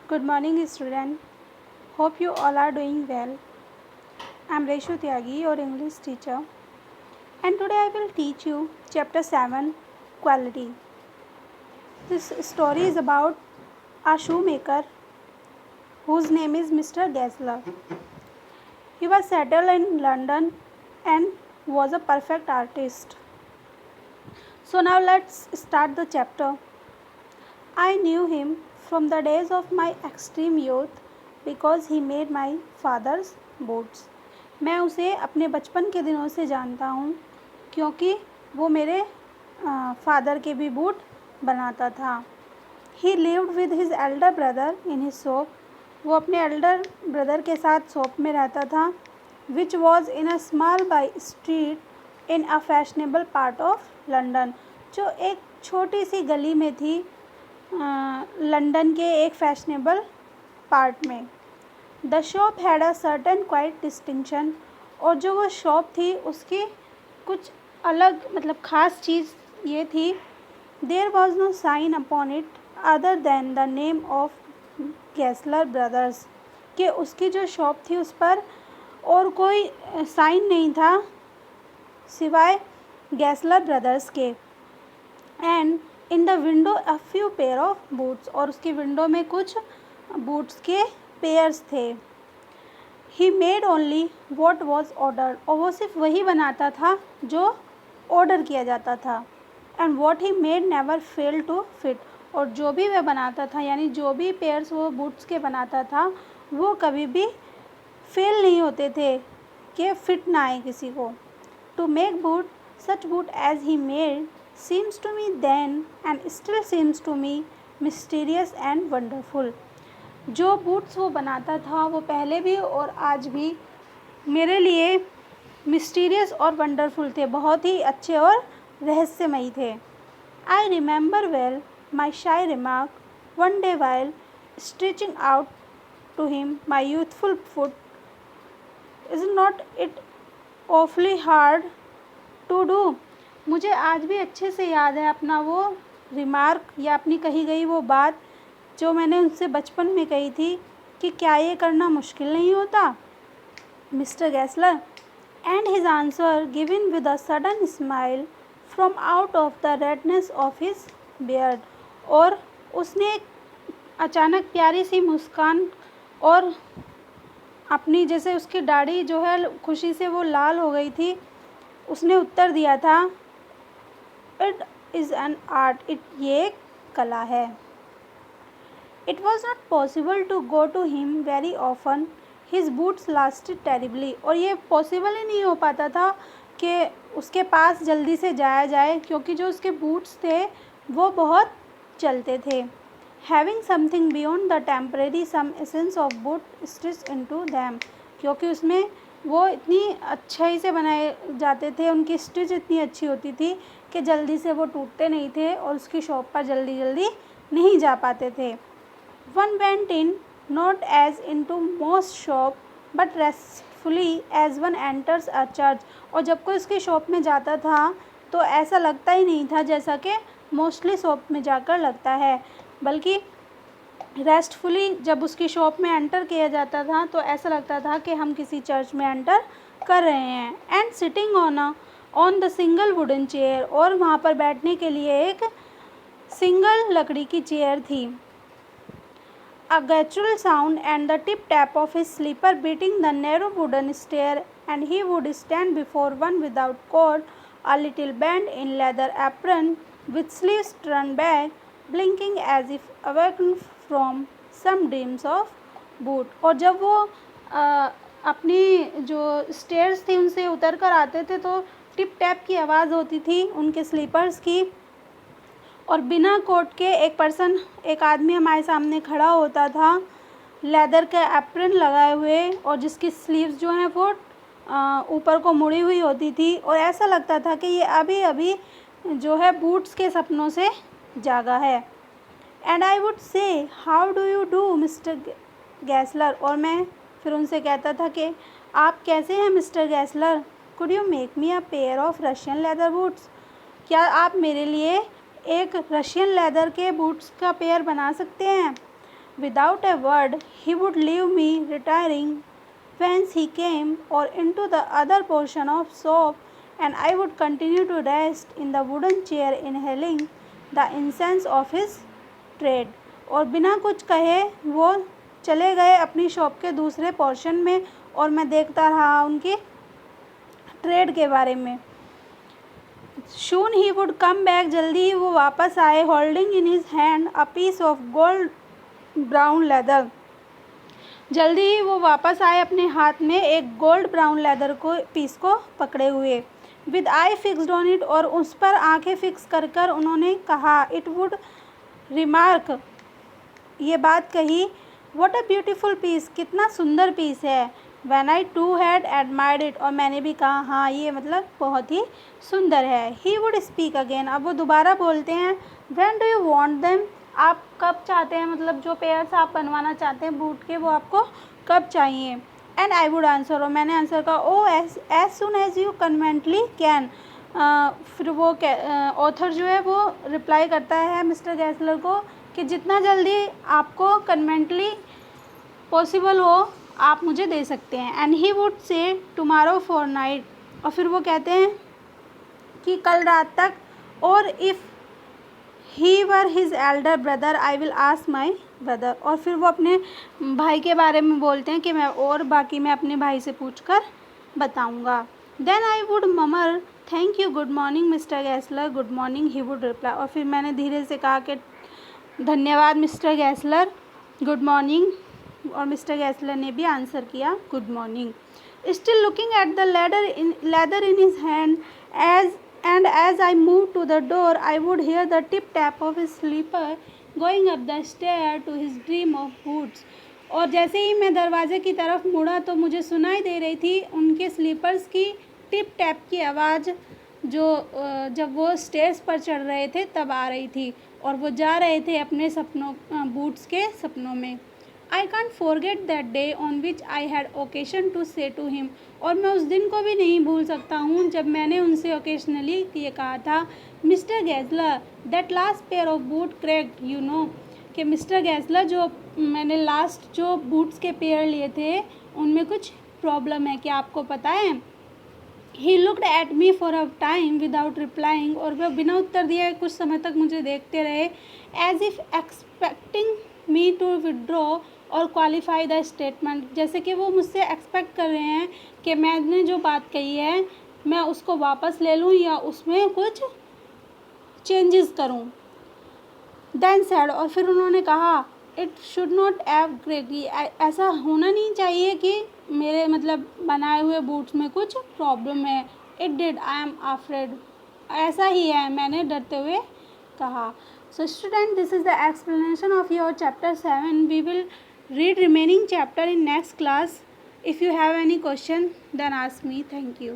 Good morning, student. Hope you all are doing well. I am Reshu Tyagi, your English teacher, and today I will teach you Chapter 7 Quality. This story is about a shoemaker whose name is Mr. Gessler. He was settled in London and was a perfect artist. So now let's start the chapter. I knew him from the days of my extreme youth because he made my father's boots. मैं उसे अपने बचपन के दिनों से जानता हूँ क्योंकि वो मेरे फादर के भी बूट बनाता था. He lived with his elder brother in his shop. वो अपने एल्डर ब्रदर के साथ शॉप में रहता था, which was in a small by street in a fashionable part of London. जो एक छोटी सी गली में थी लंदन के एक फैशनेबल पार्ट में. The shop had a certain quite distinction. और जो वो शॉप थी उसकी कुछ अलग मतलब ख़ास चीज़ ये थी. There was no sign upon it other than the name of Gessler brothers. कि उसकी जो शॉप थी उस पर और कोई साइन नहीं था सिवाय गैसलर ब्रदर्स के. And in the window a few pair of boots. और उसकी विंडो में कुछ बूट्स के पेयर्स थे. He made only what was order. और वो सिर्फ वही बनाता था जो ऑर्डर किया जाता था. And what he made never fail to fit. और जो भी वह बनाता था यानी जो भी पेयर्स वो बूट्स के बनाता था वो कभी भी फेल नहीं होते थे कि फिट ना आए किसी को. To make boot such boot as he made seems to me then and still seems to me mysterious and wonderful. जो बूट्स वो बनाता था वो पहले भी और आज भी मेरे लिए मिस्टीरियस और वंडरफुल थे, बहुत ही अच्छे और रहस्यमयी थे. I remember well my shy remark one day while stretching out to him my youthful foot, is not it awfully hard to do. मुझे आज भी अच्छे से याद है अपना वो रिमार्क या अपनी कही गई वो बात जो मैंने उनसे बचपन में कही थी कि क्या ये करना मुश्किल नहीं होता mister Gessler. And his answer given with a sudden smile from out of the redness of his beard. और उसने एक अचानक प्यारी सी मुस्कान और अपनी जैसे उसकी दाढ़ी जो है खुशी से वो लाल हो गई थी उसने उत्तर दिया था इट इज़ एन आर्ट. ये एक कला है. It was not possible to go to him very often. His boots lasted terribly. और ये पॉसिबल ही नहीं हो पाता था कि उसके पास जल्दी से जाया जाए क्योंकि जो उसके बूट्स थे वो बहुत चलते थे. Having something beyond the temporary some essence of boot stitch into them. क्योंकि उसमें वो इतनी अच्छाई से बनाए जाते थे, उनकी स्टिच इतनी अच्छी होती थी कि जल्दी से वो टूटते नहीं थे और उसकी शॉप पर जल्दी जल्दी नहीं जा पाते थे. One went in not as into most shop but restfully as one enters a church. और जब कोई उसकी शॉप में जाता था तो ऐसा लगता ही नहीं था जैसा कि मोस्टली शॉप में जाकर लगता है, बल्कि रेस्टफुली जब उसकी शॉप में एंटर किया जाता था तो ऐसा लगता था कि हम किसी चर्च में एंटर कर रहे हैं. And sitting on the single wooden chair. और वहाँ पर बैठने के लिए एक सिंगल लकड़ी की चेयर थी. A guttural sound and the tip tap of his slipper beating the narrow wooden stair and he would stand before one without coat a little bent in leather apron with sleeves turn back blinking as if awaken from some dreams of boot. और जब वो अपनी जो stairs थी उनसे उतर कर आते थे तो टिप टैप की आवाज़ होती थी उनके स्लीपर्स की. और बिना कोट के एक आदमी हमारे सामने खड़ा होता था लेदर का एप्रन लगाए हुए और जिसकी स्लीव्स जो हैं वो ऊपर को मुड़ी हुई होती थी. और ऐसा लगता था कि ये अभी अभी जो है बूट्स के सपनों से जागा है. And I would say how do you do mister Gessler. और मैं फिर उनसे कहता था कि आप कैसे हैं mister Gessler. Could you make me a pair of Russian leather boots. क्या आप मेरे लिए एक रशियन लेदर के बूट्स का पेयर बना सकते हैं. Without a word, he would leave me retiring whence he came or into the other portion of shop, and I would continue to rest in the wooden chair inhaling the incense of his trade. और बिना कुछ कहे वो चले गए अपनी shop के दूसरे पोर्शन में और मैं देखता रहा उनकी ट्रेड के बारे में. Soon he would come back, जल्दी ही वो वापस आए, holding in his hand a piece of gold brown leather. जल्दी ही वो वापस आए अपने हाथ में एक गोल्ड ब्राउन लेदर को पीस को पकड़े हुए. With I fixed on it, और उस पर आंखें फिक्स कर कर उन्होंने कहा. इट वुड रिमार्क, ये बात कही. व्हाट अ ब्यूटीफुल पीस, कितना सुंदर पीस है. When I too had admired it, और मैंने भी कहा हाँ ये मतलब बहुत ही सुंदर है. ही वुड स्पीक अगेन, अब वो दोबारा बोलते हैं. When do you want them, आप कब चाहते हैं, मतलब जो पेयर्स आप बनवाना चाहते हैं बूट के वो आपको कब चाहिए. एंड आई वुड आंसर, और मैंने आंसर कहा oh as soon as you conveniently can. फिर वो ऑथर जो है वो रिप्लाई करता है मिस्टर गैसलर को कि जितना जल्दी आपको कन्वेंटली पॉसिबल हो आप मुझे दे सकते हैं. And he would say tomorrow for night, और फिर वो कहते हैं कि कल रात तक. और if he were his Elder brother I will ask my brother, और फिर वो अपने भाई के बारे में बोलते हैं कि मैं अपने भाई से पूछ कर बताऊँगा. Then I would murmur thank you good morning mister Gessler, good morning. He would reply, और फिर मैंने धीरे से कहा कि धन्यवाद मिस्टर गैसलर, गुड मॉर्निंग. और मिस्टर गैसलर ने भी आंसर किया good morning. Still looking at the leather in his hand as I moved to the door, I would hear the tip tap of his slipper going up the stair to his dream of boots. और जैसे ही मैं दरवाजे की तरफ मुड़ा तो मुझे सुनाई दे रही थी उनके स्लीपर्स की टिप टैप की आवाज़, जो जब वो स्टेयर्स पर चढ़ रहे थे तब आ रही थी, और वो जा रहे थे अपने बूट्स के सपनों में. I can't forget that day on which I had occasion to say to him, और मैं उस दिन को भी नहीं भूल सकता हूँ जब मैंने उनसे ओकेशनली ये कहा था. Mister Gessler that last pair of boot cracked you know, कि मिस्टर गैसलर जो मैंने लास्ट जो बूट्स के पेयर लिए थे उनमें कुछ प्रॉब्लम है, क्या आपको पता है. He looked at me for a time without replying, और वह बिना उत्तर दिए कुछ समय तक मुझे देखते रहे. As if expecting me to withdraw or qualify the statement, जैसे कि वो मुझसे एक्सपेक्ट कर रहे हैं कि मैंने जो बात कही है मैं उसको वापस ले लूँ या उसमें कुछ चेंजेस करूँ. देन सैड, और फिर उन्होंने कहा it should not have greatly, ऐसा होना नहीं चाहिए कि मेरे मतलब बनाए हुए बूट्स में कुछ प्रॉब्लम है. It did, I am afraid, ऐसा ही है, मैंने डरते हुए कहा. So student, this is the explanation of your chapter 7. We will read remaining chapter in next class. If you have any question then ask me. Thank you.